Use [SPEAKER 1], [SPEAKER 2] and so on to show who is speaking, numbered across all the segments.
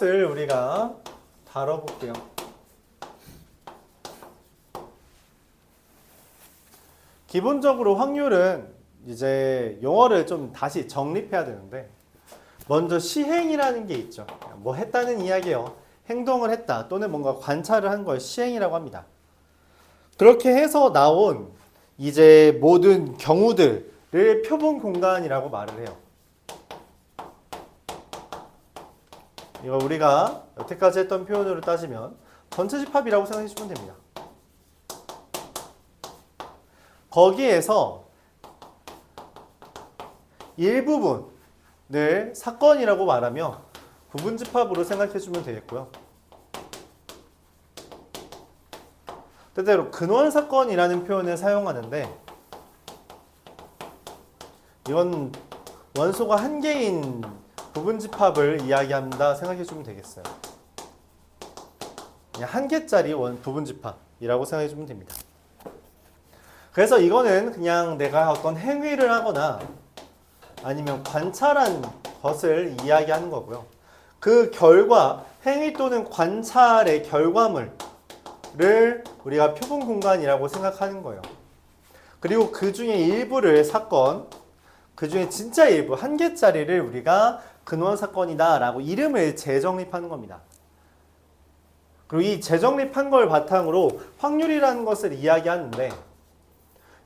[SPEAKER 1] 을 우리가 다뤄볼게요. 기본적으로 확률은 이제 용어를 좀 다시 정립해야 되는데, 먼저 시행이라는 게 있죠. 뭐 했다는 이야기예요. 행동을 했다 또는 뭔가 관찰을 한 걸 시행이라고 합니다. 그렇게 해서 나온 이제 모든 경우들을 표본 공간이라고 말을 해요. 이거 우리가 여태까지 했던 표현으로 따지면 전체 집합이라고 생각해 주시면 됩니다. 거기에서 일부분을 사건이라고 말하며 부분 집합으로 생각해 주면 되겠고요. 때때로 근원 사건이라는 표현을 사용하는데, 이건 원소가 한 개인 부분 집합을 이야기한다 생각해 주면 되겠어요. 그냥 한 개짜리 부분 집합이라고 생각해 주면 됩니다. 그래서 이거는 그냥 내가 어떤 행위를 하거나 아니면 관찰한 것을 이야기하는 거고요. 그 결과, 행위 또는 관찰의 결과물을 우리가 표본 공간이라고 생각하는 거예요. 그리고 그 중에 일부를 사건, 그 중에 진짜 일부, 한 개짜리를 우리가 근원 사건이다 라고 이름을 재정립하는 겁니다. 그리고 이 재정립한 걸 바탕으로 확률이라는 것을 이야기하는데,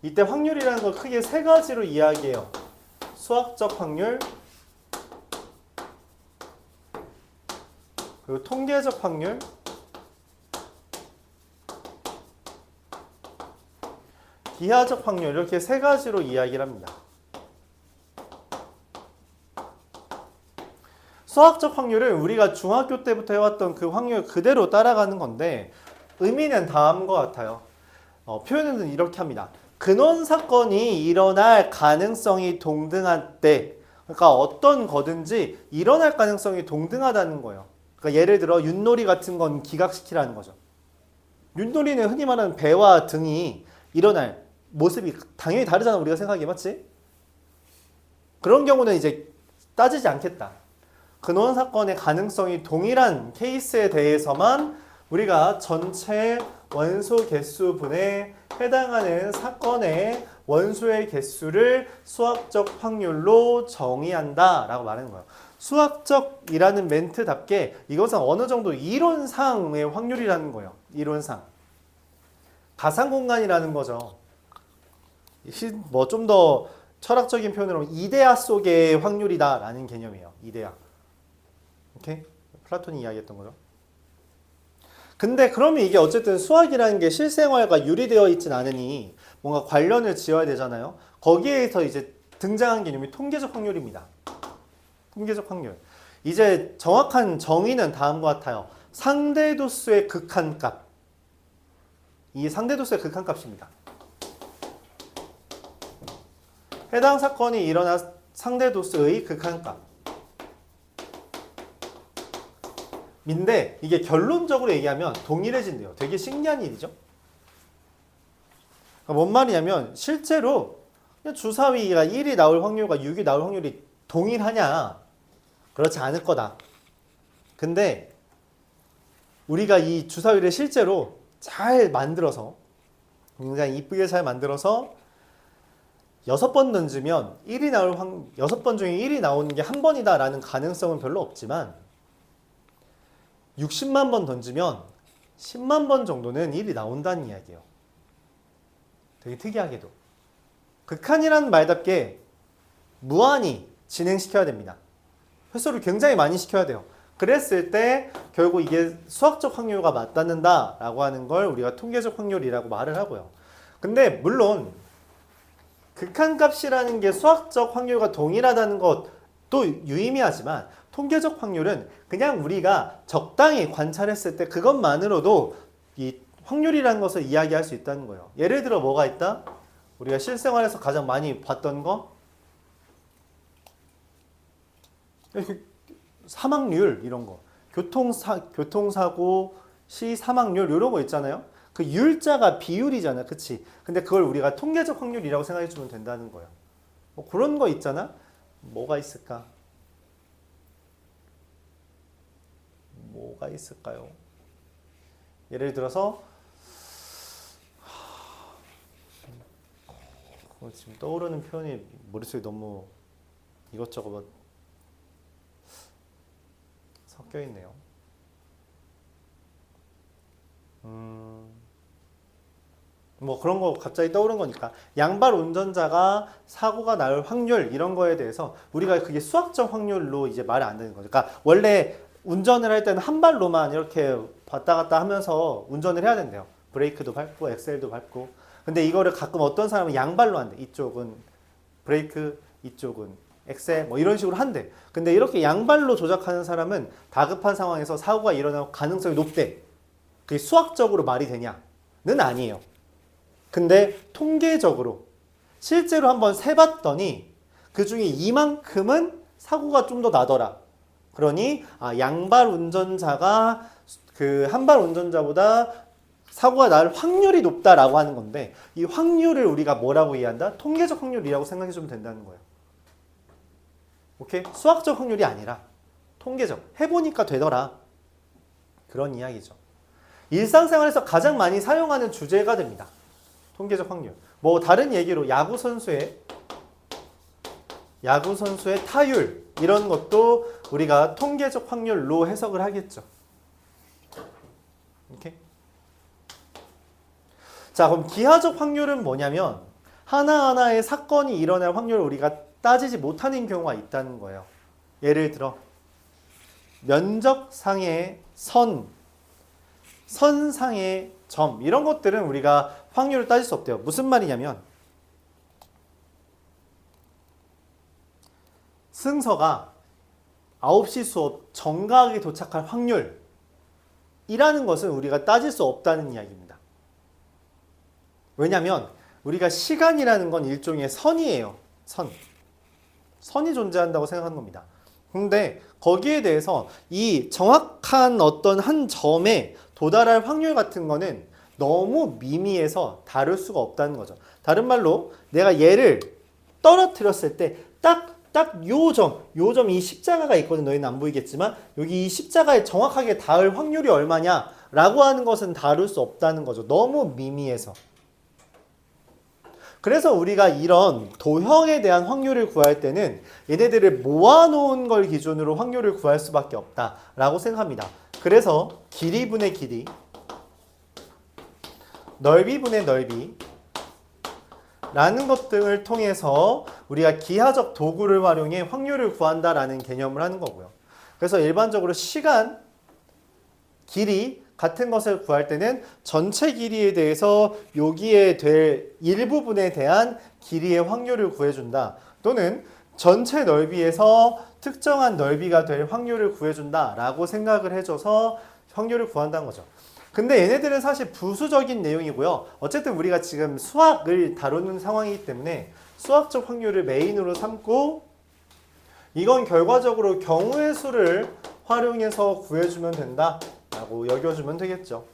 [SPEAKER 1] 이때 확률이라는 걸 크게 세 가지로 이야기해요. 수학적 확률, 그리고 통계적 확률, 기하적 확률, 이렇게 세 가지로 이야기를 합니다. 수학적 확률은 우리가 중학교 때부터 해왔던 그 확률 그대로 따라가는 건데, 의미는 다음과 같아요. 표현은 이렇게 합니다. 근원 사건이 일어날 가능성이 동등한 때, 그러니까 어떤 거든지 일어날 가능성이 동등하다는 거예요. 그러니까 예를 들어 윷놀이 같은 건 기각시키라는 거죠. 윷놀이는 흔히 말하는 배와 등이 일어날 모습이 당연히 다르잖아, 우리가 생각해 맞지? 그런 경우는 이제 따지지 않겠다. 근원 사건의 가능성이 동일한 케이스에 대해서만 우리가 전체 원소 개수분에 해당하는 사건의 원소의 개수를 수학적 확률로 정의한다 라고 말하는 거예요. 수학적이라는 멘트답게 이것은 어느 정도 이론상의 확률이라는 거예요. 이론상. 가상공간이라는 거죠. 뭐 좀 더 철학적인 표현으로 이데아 속의 확률이다 라는 개념이에요. 이데아. 오케이? 플라톤이 이야기했던 거죠. 근데 그러면 이게 어쨌든 수학이라는 게 실생활과 유리되어 있진 않으니 뭔가 관련을 지어야 되잖아요. 거기에서 이제 등장한 개념이 통계적 확률입니다. 통계적 확률. 이제 정확한 정의는 다음과 같아요. 상대도수의 극한값. 이 상대도수의 극한값입니다. 해당 사건이 일어난 상대도수의 극한값. 인데 이게 결론적으로 얘기하면 동일해진대요. 되게 신기한 일이죠. 그러니까 뭔 말이냐면 실제로 주사위가 1이 나올 확률과 6이 나올 확률이 동일하냐? 그렇지 않을 거다. 근데 우리가 이 주사위를 실제로 잘 만들어서, 굉장히 이쁘게 잘 만들어서 6번 던지면 6번 중에 1이 나오는 게 한 번이다 라는 가능성은 별로 없지만 60만 번 던지면 10만 번 정도는 1이 나온다는 이야기예요. 되게 특이하게도. 극한이라는 말답게 무한히 진행시켜야 됩니다. 횟수를 굉장히 많이 시켜야 돼요. 그랬을 때 결국 이게 수학적 확률과 맞닿는다 라고 하는 걸 우리가 통계적 확률이라고 말을 하고요. 근데 물론 극한값이라는 게 수학적 확률과 동일하다는 것도 유의미하지만 통계적 확률은 그냥 우리가 적당히 관찰했을 때 그것만으로도 이 확률이라는 것을 이야기할 수 있다는 거예요. 예를 들어 뭐가 있다? 우리가 실생활에서 가장 많이 봤던 거? 사망률 이런 거. 교통사고 시 사망률 이런 거 있잖아요. 그 율자가 비율이잖아. 그치? 근데 그걸 우리가 통계적 확률이라고 생각해 주면 된다는 거예요. 뭐 그런 거 있잖아. 뭐가 있을까? 뭐가 있을까요? 예를 들어서 지금 떠오르는 표현이 머릿속에 너무 이것저것 섞여 있네요. 뭐 그런 거 갑자기 떠오른 거니까 양발 운전자가 사고가 날 확률 이런 거에 대해서 우리가 그게 수학적 확률로 이제 말이 안 되는 거죠. 그러니까 원래 운전을 할 때는 한 발로만 이렇게 왔다 갔다 하면서 운전을 해야 된대요. 브레이크도 밟고 엑셀도 밟고. 근데 이거를 가끔 어떤 사람은 양발로 한대. 이쪽은 브레이크, 이쪽은 엑셀 뭐 이런 식으로 한대. 근데 이렇게 양발로 조작하는 사람은 다급한 상황에서 사고가 일어날 가능성이 높대. 그게 수학적으로 말이 되냐는 아니에요. 근데 통계적으로 실제로 한번 세봤더니 그 중에 이만큼은 사고가 좀 더 나더라. 그러니 양발 운전자가 그 한발 운전자보다 사고가 날 확률이 높다라고 하는 건데 이 확률을 우리가 뭐라고 이해한다? 통계적 확률이라고 생각해 주면 된다는 거예요. 오케이? 수학적 확률이 아니라 통계적. 해보니까 되더라. 그런 이야기죠. 일상생활에서 가장 많이 사용하는 주제가 됩니다. 통계적 확률. 뭐 다른 얘기로 야구 선수의 타율 이런 것도 우리가 통계적 확률로 해석을 하겠죠. 오케이? 자, 그럼 기하적 확률은 뭐냐면 하나하나의 사건이 일어날 확률을 우리가 따지지 못하는 경우가 있다는 거예요. 예를 들어 면적상의 선상의 점 이런 것들은 우리가 확률을 따질 수 없대요. 무슨 말이냐면 승서가 9시 수업 정각에 도착할 확률이라는 것은 우리가 따질 수 없다는 이야기입니다. 왜냐하면 우리가 시간이라는 건 일종의 선이에요. 선이 존재한다고 생각하는 겁니다. 근데 거기에 대해서 이 정확한 어떤 한 점에 도달할 확률 같은 거는 너무 미미해서 다룰 수가 없다는 거죠. 다른 말로 내가 얘를 떨어뜨렸을 때 딱 요 점 이 십자가가 있거든. 너희는 안 보이겠지만 여기 이 십자가에 정확하게 닿을 확률이 얼마냐 라고 하는 것은 다룰 수 없다는 거죠. 너무 미미해서. 그래서 우리가 이런 도형에 대한 확률을 구할 때는 얘네들을 모아놓은 걸 기준으로 확률을 구할 수밖에 없다라고 생각합니다. 그래서 길이분의 길이, 넓이분의 넓이 라는 것 등을 통해서 우리가 기하적 도구를 활용해 확률을 구한다라는 개념을 하는 거고요. 그래서 일반적으로 시간, 길이 같은 것을 구할 때는 전체 길이에 대해서 여기에 될 일부분에 대한 길이의 확률을 구해준다. 또는 전체 넓이에서 특정한 넓이가 될 확률을 구해준다 라고 생각을 해줘서 확률을 구한다는 거죠. 근데 얘네들은 사실 부수적인 내용이고요. 어쨌든 우리가 지금 수학을 다루는 상황이기 때문에 수학적 확률을 메인으로 삼고 이건 결과적으로 경우의 수를 활용해서 구해주면 된다 라고 여겨주면 되겠죠.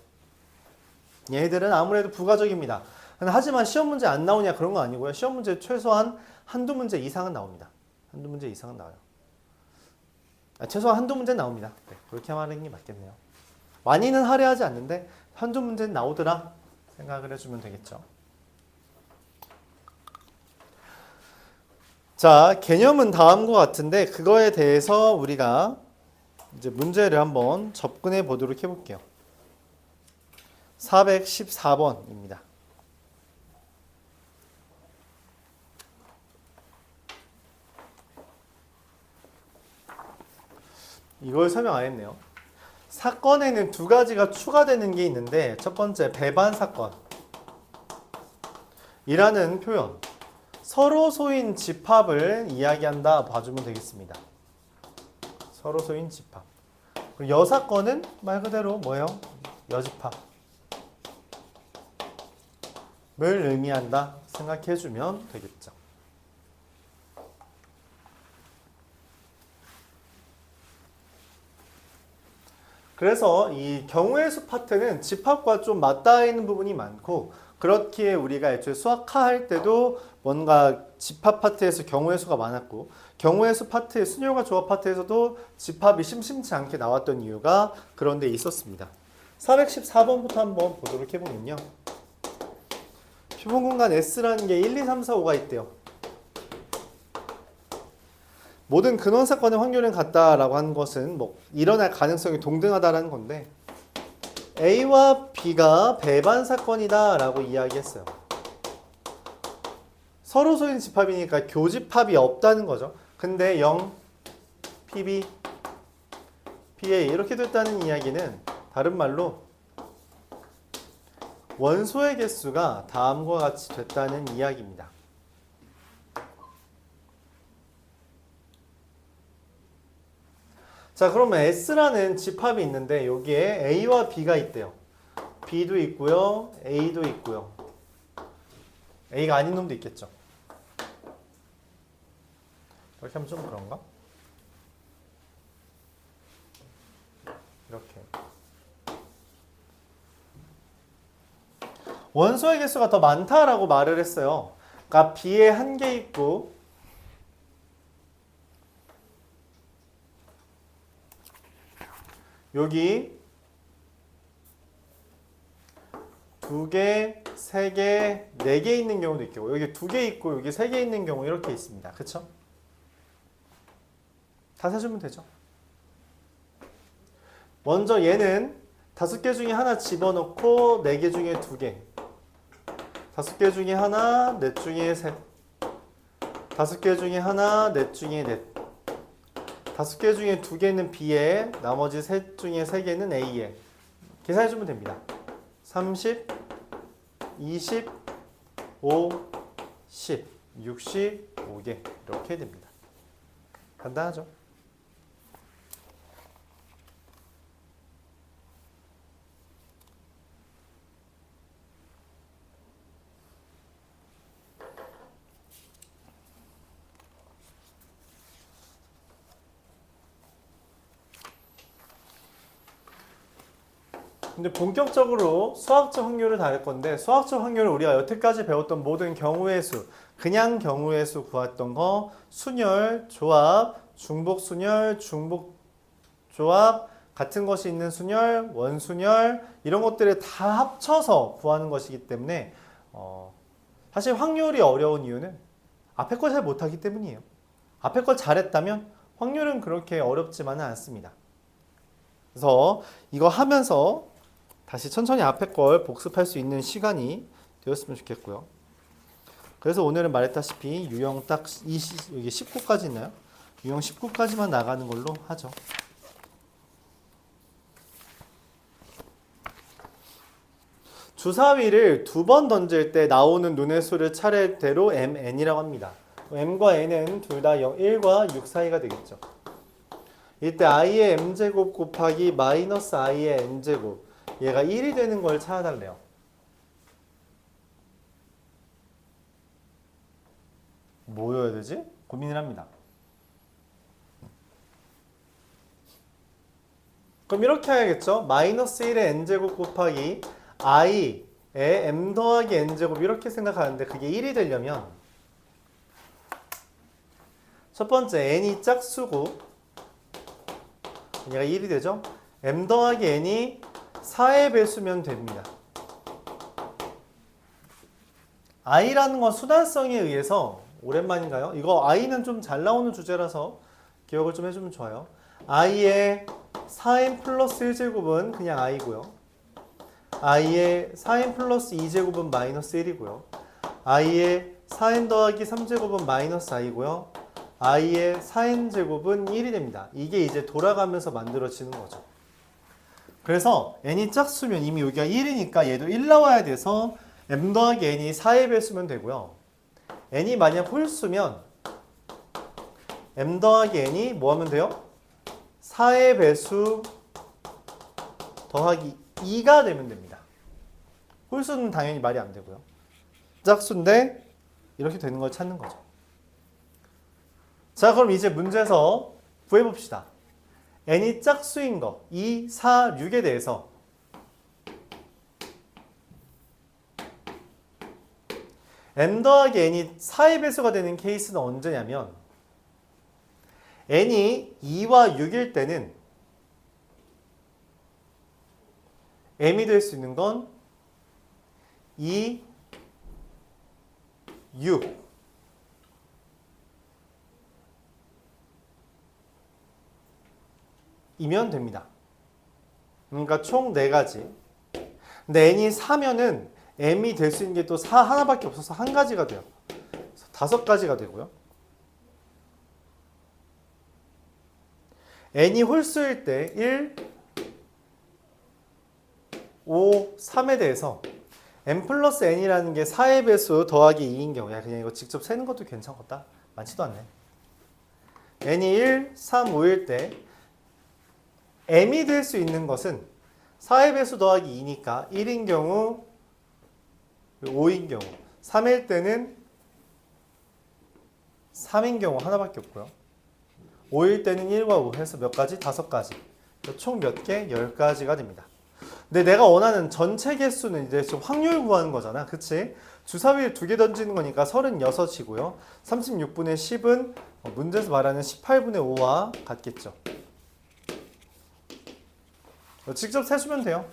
[SPEAKER 1] 얘들은 아무래도 부가적입니다. 하지만 시험 문제 안 나오냐 그런 건 아니고요. 시험 문제 최소한 한두 문제 이상은 나옵니다. 한두 문제 이상은 나와요. 최소한 한두 문제 나옵니다. 네, 그렇게 말하는 게 맞겠네요. 많이는 할애하지 않는데 한두 문제는 나오더라 생각을 해주면 되겠죠. 자, 개념은 다음과 같은데 그거에 대해서 우리가 이제 문제를 한번 접근해 보도록 해볼게요. 414번입니다. 이걸 설명 안 했네요. 사건에는 두 가지가 추가되는 게 있는데 첫 번째 배반 사건 이라는 표현 서로소인 집합을 이야기한다 봐주면 되겠습니다. 서로소인 집합. 그리고 여사건은 말 그대로 뭐예요? 여집합을 의미한다 생각해주면 되겠죠. 그래서 이 경우의 수 파트는 집합과 좀 맞닿아 있는 부분이 많고 그렇기에 우리가 애초에 수학화 할 때도 뭔가 집합 파트에서 경우의 수가 많았고 경우의 수 파트의 순열과 조합 파트에서도 집합이 심심치 않게 나왔던 이유가 그런 데 있었습니다. 414번부터 한번 보도록 해보면요. 표본 공간 S라는 게 1, 2, 3, 4, 5가 있대요. 모든 근원 사건의 확률은 같다라고 하는 것은 뭐 일어날 가능성이 동등하다라는 건데 A와 B가 배반 사건이다라고 이야기했어요. 서로 소인 집합이니까 교집합이 없다는 거죠. 근데 0, PB, PA 이렇게 됐다는 이야기는 다른 말로 원소의 개수가 다음과 같이 됐다는 이야기입니다. 자, 그러면 S라는 집합이 있는데 여기에 A와 B가 있대요. B도 있고요. A도 있고요. A가 아닌 놈도 있겠죠. 이렇게 하면 좀 그런가? 이렇게. 원소의 개수가 더 많다라고 말을 했어요. 그러니까 B에 한 개 있고 여기 2개, 3개, 4개 있는 경우도 있고 여기 2개 있고 여기 3개 있는 경우 이렇게 있습니다. 그쵸? 다 세주면 되죠. 먼저 얘는 5개 중에 하나 집어넣고 4개 중에 2개 5개 중에 하나, 넷 중에 셋 5개 중에 하나, 넷 중에 넷 5개 중에 2개는 B에 나머지 셋 중에 3개는 A에 계산해주면 됩니다. 30, 20, 5, 10, 65개 이렇게 됩니다. 간단하죠? 근데 본격적으로 수학적 확률을 다룰 건데 수학적 확률은 우리가 여태까지 배웠던 모든 경우의 수, 그냥 경우의 수 구했던 거, 순열, 조합, 중복 순열, 중복 조합, 같은 것이 있는 순열, 원순열 이런 것들을 다 합쳐서 구하는 것이기 때문에 사실 확률이 어려운 이유는 앞에 걸 잘 못하기 때문이에요. 앞에 걸 잘했다면 확률은 그렇게 어렵지만은 않습니다. 그래서 이거 하면서 다시 천천히 앞에 걸 복습할 수 있는 시간이 되었으면 좋겠고요. 그래서 오늘은 말했다시피 유형 딱 여기 19까지 있나요? 유형 19까지만 나가는 걸로 하죠. 주사위를 2번 던질 때 나오는 눈의 수를 차례대로 MN이라고 합니다. M과 N은 둘 다 1과 6 사이가 되겠죠. 이때 i의 m제곱 곱하기 마이너스 i의 n제곱 얘가 1이 되는 걸 찾아달래요. 뭐여야 되지? 고민을 합니다. 그럼 이렇게 해야겠죠? 마이너스 1의 n제곱 곱하기 i의 m 더하기 n제곱 이렇게 생각하는데 그게 1이 되려면 첫 번째 n이 짝수고 얘가 1이 되죠? m 더하기 n이 4의 배수면 됩니다. i라는 건 수단성에 의해서 오랜만인가요? 이거 i는 좀 잘 나오는 주제라서 기억을 좀 해주면 좋아요. i의 4n 플러스 1제곱은 그냥 i고요. i의 4n 플러스 2제곱은 마이너스 1이고요. i의 4n 더하기 3제곱은 마이너스 i고요. i의 4n제곱은 1이 됩니다. 이게 이제 돌아가면서 만들어지는 거죠. 그래서 n이 짝수면 이미 여기가 1이니까 얘도 1 나와야 돼서 m 더하기 n이 4의 배수면 되고요. n이 만약 홀수면 m 더하기 n이 뭐 하면 돼요? 4의 배수 더하기 2가 되면 됩니다. 홀수는 당연히 말이 안 되고요. 짝수인데 이렇게 되는 걸 찾는 거죠. 자, 그럼 이제 문제에서 구해봅시다. n이 짝수인 거 2, 4, 6에 대해서 n 더하기 n이 4의 배수가 되는 케이스는 언제냐면 n이 2와 6일 때는 m이 될 수 있는 건 2, 6 이면 됩니다. 그러니까 총 4가지. 근데 n이 4면은 m이 될 수 있는 게 또 4 하나밖에 없어서 한 가지가 돼요. 5가지가 되고요. n이 홀수일 때 1, 5, 3에 대해서 n 플러스 n이라는 게 4의 배수 더하기 2인 경우야. 그냥 이거 직접 세는 것도 괜찮겠다. 많지도 않네. n이 1, 3, 5일 때 m이 될 수 있는 것은 4의 배수 더하기 2니까 1인 경우, 5인 경우, 3일 때는 3인 경우 하나밖에 없고요. 5일 때는 1과 5 해서 몇 가지? 5가지. 총 몇 개? 10가지가 됩니다. 근데 내가 원하는 전체 개수는 이제 좀 확률 구하는 거잖아. 그치? 주사위를 2개 던지는 거니까 36이고요. 36분의 10은 문제에서 말하는 18분의 5와 같겠죠. 직접 세주면 돼요.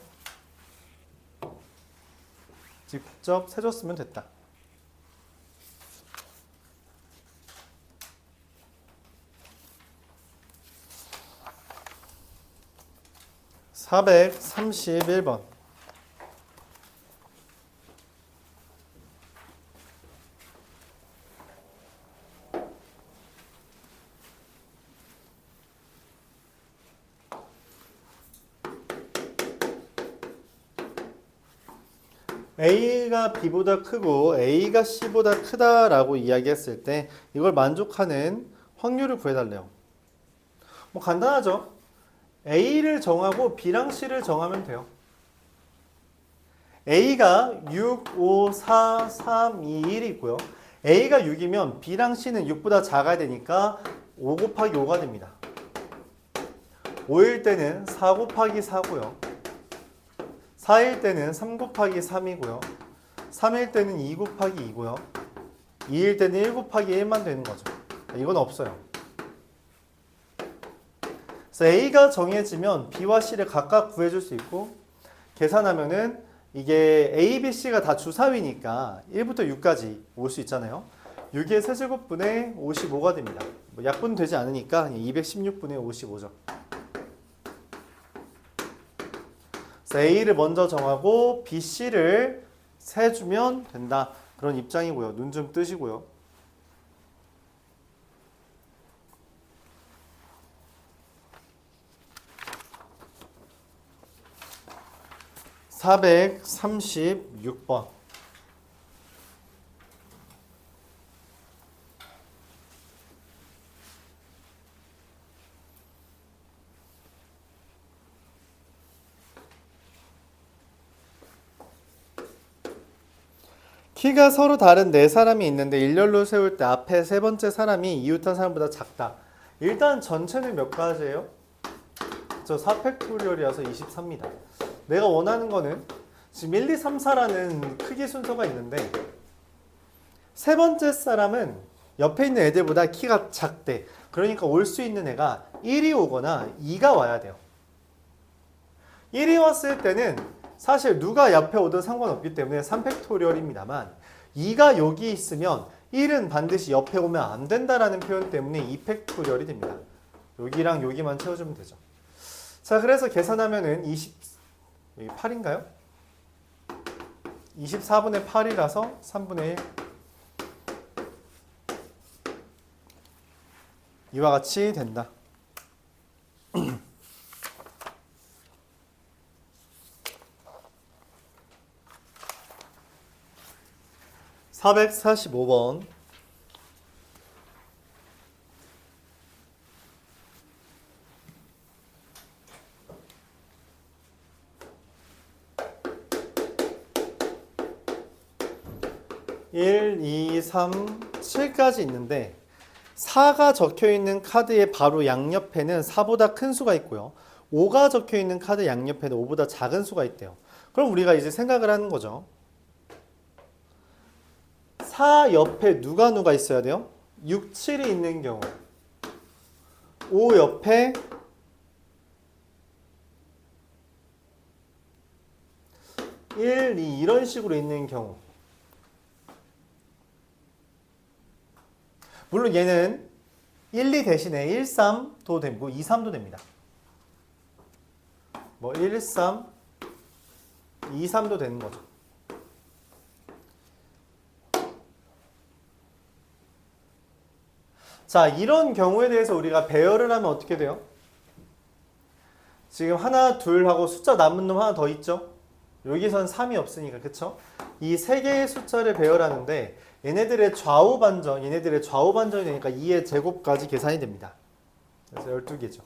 [SPEAKER 1] 직접 세줬으면 됐다. (431번) A가 B보다 크고 A가 C보다 크다라고 이야기했을 때 이걸 만족하는 확률을 구해달래요. 뭐 간단하죠. A를 정하고 B랑 C를 정하면 돼요. A가 6, 5, 4, 3, 2, 1이 있고요. A가 6이면 B랑 C는 6보다 작아야 되니까 5 곱하기 5가 됩니다. 5일 때는 4 곱하기 4고요. 4일 때는 3 곱하기 3이고요. 3일 때는 2 곱하기 2고요. 2일 때는 1 곱하기 1만 되는 거죠. 이건 없어요. 그래서 A가 정해지면 B와 C를 각각 구해줄 수 있고 계산하면은 이게 A, B, C가 다 주사위니까 1부터 6까지 올 수 있잖아요. 6의 세제곱분의 55가 됩니다. 뭐 약분 되지 않으니까 216분의 55죠. 그래서 A를 먼저 정하고 B, C를 세주면 된다. 그런 입장이고요. 눈 좀 뜨시고요. (436번) 키가 서로 다른 네 사람이 있는데 일렬로 세울 때 앞에 세 번째 사람이 이웃한 사람보다 작다. 일단 전체는 몇 가지예요? 저 4팩토리얼이라서 23입니다. 내가 원하는 거는 지금 1, 2, 3, 4라는 크기 순서가 있는데 세 번째 사람은 옆에 있는 애들보다 키가 작대. 그러니까 올 수 있는 애가 1이 오거나 2가 와야 돼요. 1이 왔을 때는 사실 누가 옆에 오든 상관없기 때문에 3팩토리얼입니다만 2가 여기 있으면 1은 반드시 옆에 오면 안 된다라는 표현 때문에 2팩토리얼이 됩니다. 여기랑 여기만 채워주면 되죠. 자, 그래서 계산하면은 8인가요? 24분의 8이라서 3분의 1. 이와 같이 된다. 445번 (1, 2, 3, 7까지) 있는데 4가 적혀있는 카드의 바로 양옆에는 4보다 큰 수가 있고요. 5가 적혀있는 카드 양옆에는 5보다 작은 수가 있대요. 그럼 우리가 이제 생각을 하는 거죠. 4 옆에 누가 있어야 돼요? 6, 7이 있는 경우. 5 옆에 1, 2 이런 식으로 있는 경우. 물론 얘는 1, 2 대신에 1, 3도 되고 2, 3도 됩니다. 뭐 1, 3, 2, 3도 되는 거죠. 자, 이런 경우에 대해서 우리가 배열을 하면 어떻게 돼요? 지금 하나, 둘 하고 숫자 남은 놈 하나 더 있죠? 여기선 3이 없으니까, 그쵸? 이 세 개의 숫자를 배열하는데 얘네들의 좌우 반전이 되니까 2의 제곱까지 계산이 됩니다. 그래서 12개죠.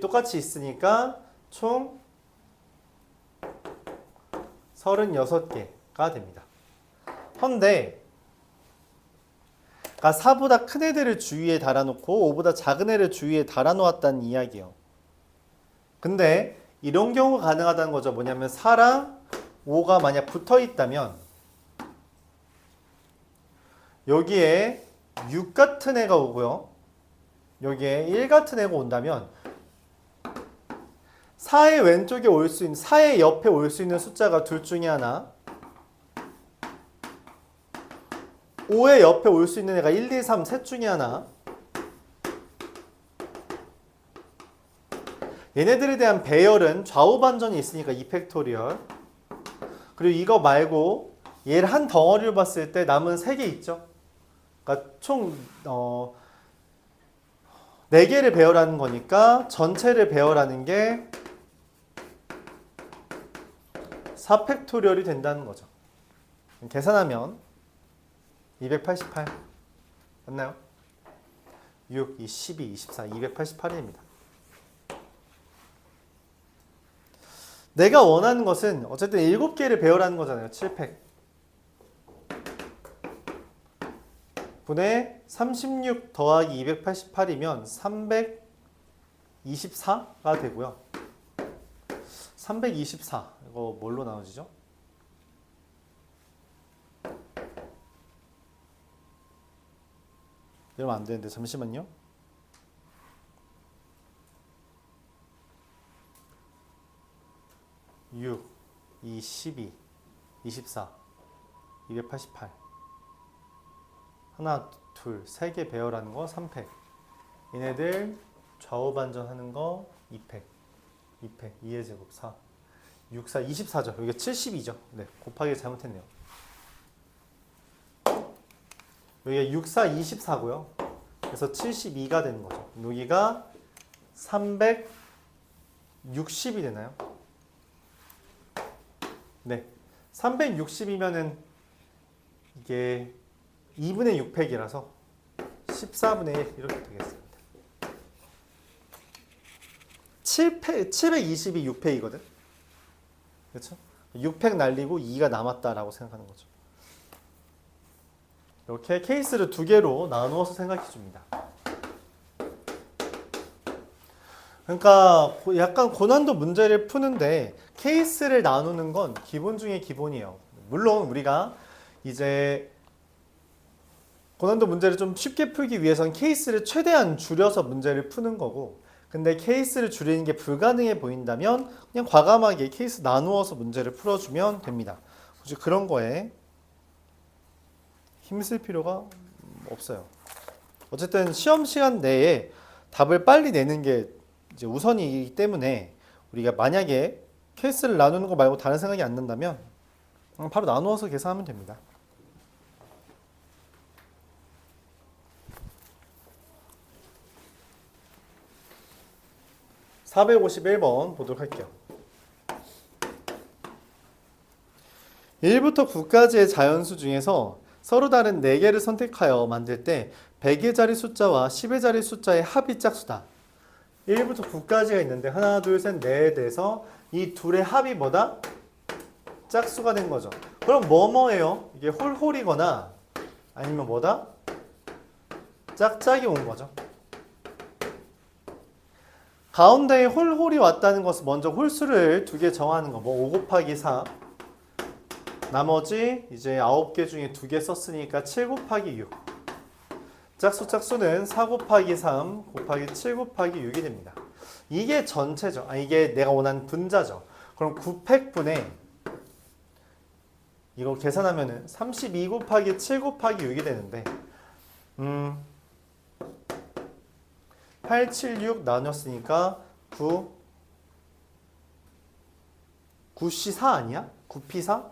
[SPEAKER 1] 똑같이 있으니까 총 36개가 됩니다. 헌데 4보다 큰 애들을 주위에 달아놓고 5보다 작은 애를 주위에 달아놓았다는 이야기예요. 근데 이런 경우가 가능하다는 거죠. 뭐냐면 4랑 5가 만약 붙어 있다면 여기에 6 같은 애가 오고요. 여기에 1 같은 애가 온다면 4의 왼쪽에 올 수 있는 4의 옆에 올 수 있는 숫자가 둘 중에 하나, 5의 옆에 올 수 있는 애가 1, 2, 3 셋 중에 하나. 얘네들에 대한 배열은 좌우 반전이 있으니까 2팩토리얼. 그리고 이거 말고 얘를 한 덩어리로 봤을 때 남은 3개 있죠. 그러니까 총 4개를 배열하는 거니까 전체를 배열하는 게 4팩토리얼이 된다는 거죠. 계산하면 288 맞나요? 6, 2, 12, 24, 288입니다. 내가 원하는 것은 어쨌든 7개를 배열하는 거잖아요. 7팩 분의 36 더하기 288이면 324가 되고요. 324 이거 뭘로 나눠지죠? 이러면 안 되는데 잠시만요. (6), 2, 12, 24, 288 하나, 둘, 세 개 배열하는 거 3팩. 얘네들 좌우 반전하는 거 2팩. 2팩, 2의 제곱 4. 6, 4, 24죠. 여기가 72죠. 네, 곱하기 잘못했네요. 여기가 6, 4, 24고요. 그래서 72가 되는 거죠. 여기가 360이 되나요? 네. 360이면은 이게 2분의 6팩이라서 14분의 1 이렇게 되겠습니다. 720이 6팩이거든. 그렇죠? 6팩 날리고 2가 남았다라고 생각하는 거죠. 이렇게 케이스를 2개로 나누어서 생각해 줍니다. 그러니까 약간 고난도 문제를 푸는데 케이스를 나누는 건 기본 중에 기본이에요. 물론 우리가 이제 고난도 문제를 좀 쉽게 풀기 위해서는 케이스를 최대한 줄여서 문제를 푸는 거고, 근데 케이스를 줄이는 게 불가능해 보인다면 그냥 과감하게 케이스 나누어서 문제를 풀어주면 됩니다. 굳이 그런 거에 힘쓸 필요가 없어요. 어쨌든 시험 시간 내에 답을 빨리 내는 게 이제 우선이기 때문에 우리가 만약에 케이스를 나누는 거 말고 다른 생각이 안 난다면 바로 나누어서 계산하면 됩니다. (451번) 보도록 할게요. 1부터 9까지의 자연수 중에서 서로 다른 4개를 선택하여 만들 때 100의 자리 숫자와 10의 자리 숫자의 합이 짝수다. 1부터 9까지가 있는데 하나, 둘, 셋, 넷에 대해서 이 둘의 합이 뭐다? 짝수가 된 거죠. 그럼 뭐뭐예요? 이게 홀홀이거나 아니면 뭐다? 짝짝이 온 거죠. 가운데에 홀홀이 왔다는 것은 먼저 홀수를 2개 정하는 거. 뭐 5 곱하기 4, 나머지 이제 9개 중에 2개 썼으니까 7 곱하기 6. 짝수 짝수는 4 곱하기 3 곱하기 7 곱하기 6이 됩니다. 이게 전체죠. 이게 내가 원하는 분자죠. 그럼 9팩분의 이거 계산하면은 32 곱하기 7 곱하기 6이 되는데 8, 7, 6 나눴으니까 9C4 아니야? 9P4?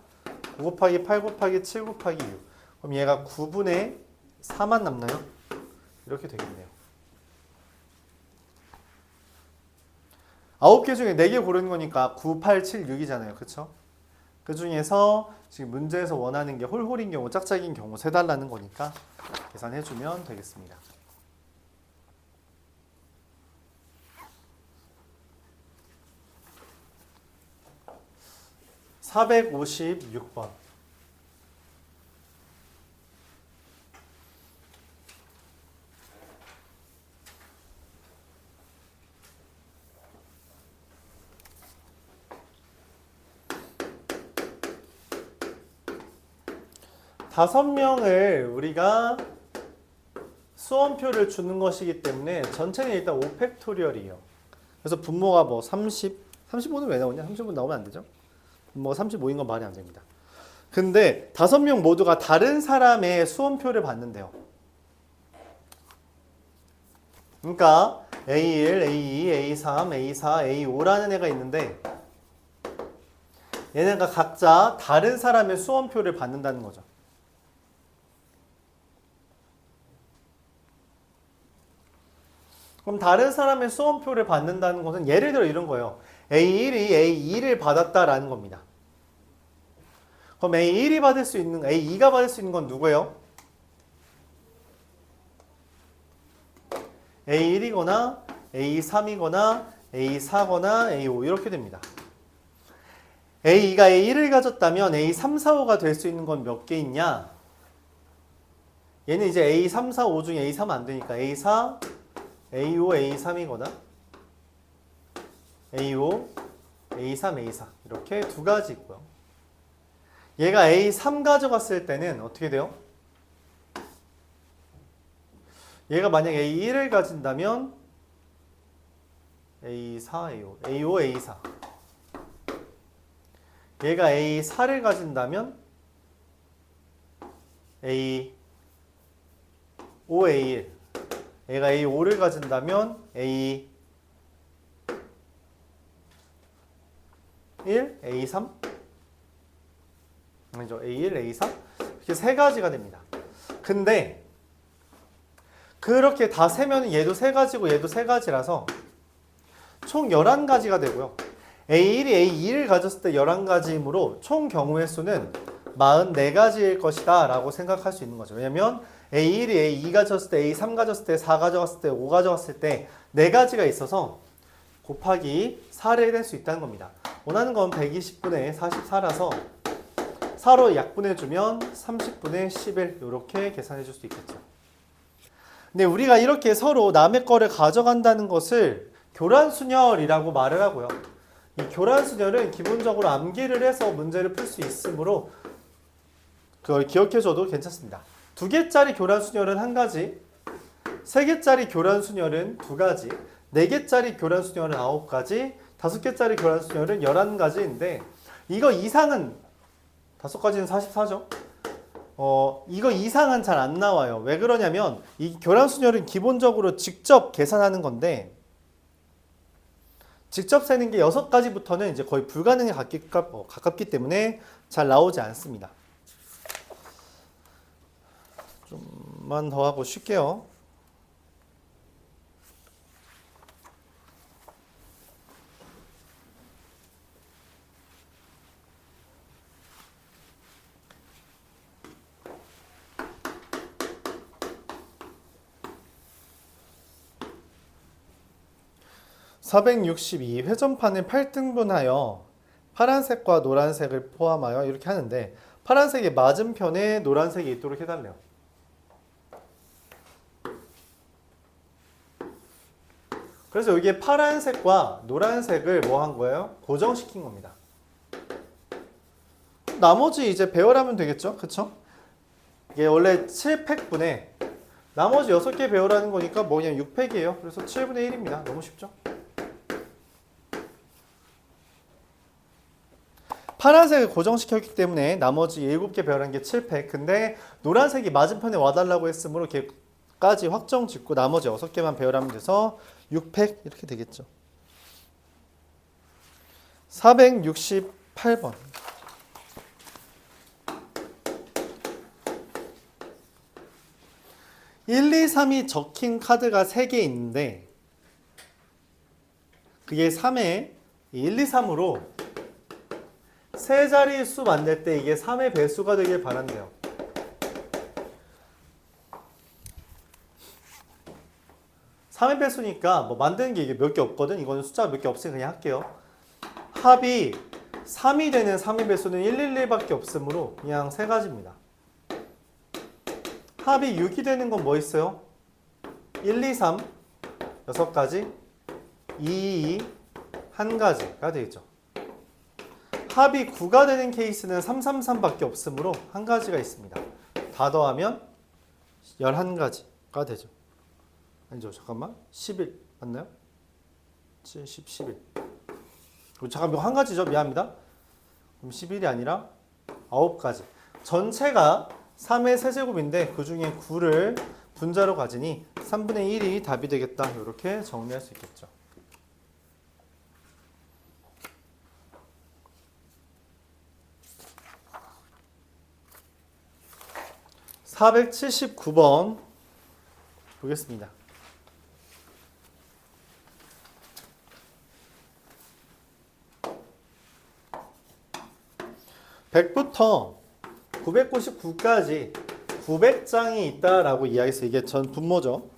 [SPEAKER 1] 9 곱하기 8 곱하기 7 곱하기 6. 그럼 얘가 9분의 4만 남나요? 이렇게 되겠네요. 9개 중에 4개 고르는 거니까 9, 8, 7, 6이잖아요. 그쵸? 그 중에서 지금 문제에서 원하는 게 홀홀인 경우, 짝짝인 경우 세달라는 거니까 계산해주면 되겠습니다. 456번. 다섯 명을 우리가 수험표를 주는 것이기 때문에 전체는 일단 5팩토리얼이에요. 그래서 분모가 뭐 35는 왜 나오냐? 35 나오면 안 되죠? 분모가 35인 건 말이 안 됩니다. 근데 다섯 명 모두가 다른 사람의 수험표를 받는데요. 그러니까 A1, A2, A3, A4, A5라는 애가 있는데 얘네가 각자 다른 사람의 수험표를 받는다는 거죠. 그럼 다른 사람의 수험표를 받는다는 것은 예를 들어 이런 거예요. A1이 A2를 받았다라는 겁니다. 그럼 A1이 받을 수 있는, A2가 받을 수 있는 건 누구예요? A1이거나 A3이거나 A4거나 A5 이렇게 됩니다. A2가 A1을 가졌다면 A3, 4, 5가 될 수 있는 건 몇 개 있냐? 얘는 이제 A3, 4, 5 중에 A3 안 되니까 A4, A5, A3이거나 A5, A3, A4 이렇게 두 가지 있고요. 얘가 A3 가져갔을 때는 어떻게 돼요? 얘가 만약 A1을 가진다면 A4, A5, A5, A4 얘가 A4를 가진다면 A5, A1 얘가 A5를 가진다면 A1, A3 아니죠. A1, A3 이렇게 세 가지가 됩니다. 근데 그렇게 다 세면 얘도 세 가지고 얘도 세 가지라서 총 11가지가 되고요. A1이 A2를 가졌을 때 11가지이므로 총 경우의 수는 44가지일 것이다 라고 생각할 수 있는 거죠. 왜냐면 A1이 A2 가졌을 때, A3 가졌을 때, 4 가져갔을 때, 5 가져갔을 때 4가지가 있어서 곱하기 4를 해낼 수 있다는 겁니다. 원하는 건 120분의 44라서 4로 약분해주면 30분의 11 이렇게 계산해 줄 수 있겠죠. 근데 우리가 이렇게 서로 남의 거를 가져간다는 것을 교란순열이라고 말을 하고요. 이 교란순열은 기본적으로 암기를 해서 문제를 풀 수 있으므로 그걸 기억해줘도 괜찮습니다. 2개짜리 교란순열은 1가지, 3개짜리 교란순열은 2가지, 4개짜리 교란순열은 9가지, 5개짜리 교란순열은 11가지인데 이거 이상은 5가지는 44죠. 이거 이상은 잘 안 나와요. 왜 그러냐면 이 교란순열은 기본적으로 직접 계산하는 건데 직접 세는 게 6가지부터는 이제 거의 불가능에 가깝기 때문에 잘 나오지 않습니다. 좀만 더 하고 쉴게요. (462) 회전판을 8등분하여 파란색과 노란색을 포함하여 이렇게 하는데 파란색의 맞은편에 노란색이 있도록 해달래요. 그래서 여기에 파란색과 노란색을 뭐 한 거예요? 고정시킨 겁니다. 나머지 이제 배열하면 되겠죠? 그쵸? 이게 원래 7팩분에 나머지 6개 배열하는 거니까 뭐 그냥 6팩이에요. 그래서 7분의 1입니다. 너무 쉽죠? 파란색을 고정시켰기 때문에 나머지 7개 배열한 게 7팩. 근데 노란색이 맞은편에 와달라고 했으므로 이렇게까지 확정 짓고 나머지 6개만 배열하면 돼서 6팩 이렇게 되겠죠. 468번. 1, 2, 3이 적힌 카드가 3개 있는데 그게 3에 1, 2, 3으로 세 자리 수 만들 때 이게 3의 배수가 되길 바란대요. 삼의 배수니까 뭐 만드는 게 이게 몇 개 없거든. 이거는 숫자가 몇 개 없으니 그냥 할게요. 합이 3이 되는 3의 배수는 111밖에 없으므로 그냥 세 가지입니다. 합이 6이 되는 건 뭐 있어요? 1, 2, 3 6가지 2, 2 1가지가 되겠죠. 합이 9가 되는 케이스는 3, 3, 3밖에 없으므로 한 가지가 있습니다. 다 더하면 11가지가 되죠. 아니죠. 잠깐만. 11 맞나요? 7, 10, 11. 잠깐 한 가지죠. 미안합니다. 그럼 11이 아니라 9가지. 전체가 3의 세제곱인데 그 중에 9를 분자로 가지니 3분의 1이 답이 되겠다. 이렇게 정리할 수 있겠죠. (479번) 보겠습니다. 100부터 999까지 900장이 있다라고 이야기했어요. 이게 전 분모죠.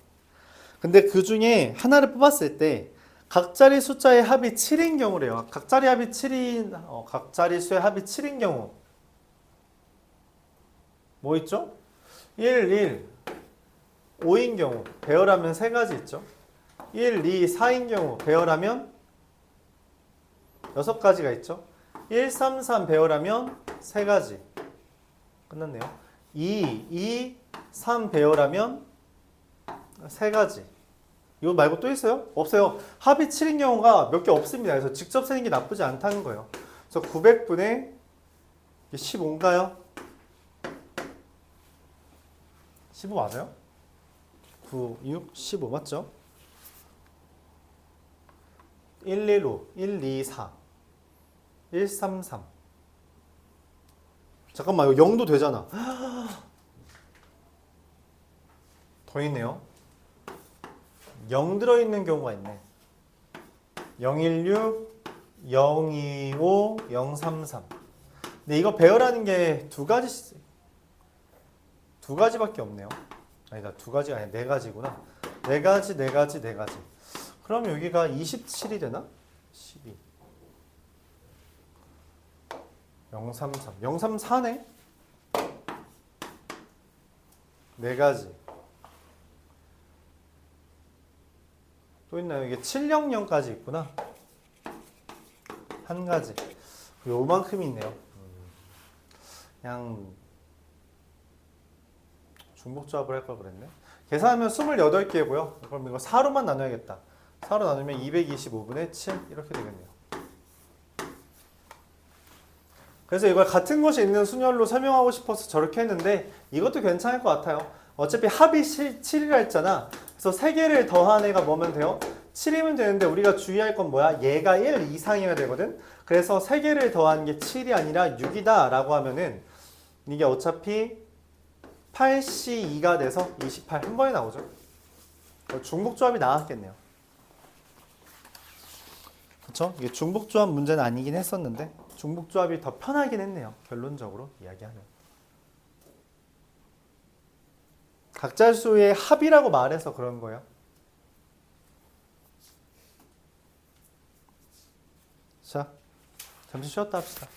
[SPEAKER 1] 근데 그 중에 하나를 뽑았을 때 각자리 숫자의 합이 7인 경우래요. 각자리 합이 7인 각자리 수의 합이 7인 경우 뭐 있죠? 1, 1, 5인 경우 배열하면 세 가지 있죠. 1, 2, 4인 경우 배열하면 6가지가 있죠. 1, 3, 3 배열하면 세 가지. 끝났네요. 2, 2, 3 배열하면 세 가지. 이거 말고 또 있어요? 없어요. 합이 7인 경우가 몇 개 없습니다. 그래서 직접 세는 게 나쁘지 않다는 거예요. 그래서 900분의 15인가요? 15 맞아요? 9, 6, 15 맞죠? 1, 1, 5, 1, 2, 4 1, 3, 3 잠깐만 이거 0도 되잖아. 더 있네요. 0 들어있는 경우가 있네. 016, 025, 033 근데 이거 배열하는 게 두 가지밖에 없네요. 아니다, 두 가지가 아니라 네 가지구나. 네 가지. 그럼 여기가 27이 되나? 12 033 034네? 네 가지 또 있나요? 이게 700까지 있구나. 한 가지 요만큼이 있네요. 그냥 중복조합을 할 걸 그랬네. 계산하면 28개고요. 그럼 이거 4로만 나눠야겠다. 4로 나누면 225분의 7 이렇게 되겠네요. 그래서 이걸 같은 곳에 있는 순열로 설명하고 싶어서 저렇게 했는데 이것도 괜찮을 것 같아요. 어차피 합이 7이라 했잖아. 그래서 3개를 더한 애가 뭐면 돼요? 7이면 되는데 우리가 주의할 건 뭐야? 얘가 1 이상이어야 되거든. 그래서 3개를 더한 게 7이 아니라 6이다 라고 하면은 이게 어차피 8C2가 돼서 28 한 번에 나오죠. 중복조합이 나왔겠네요. 그렇죠? 이게 중복조합 문제는 아니긴 했었는데 중복조합이 더 편하긴 했네요. 결론적으로 이야기하면. 각자수의 합이라고 말해서 그런 거예요. 자, 잠시 쉬었다 합시다.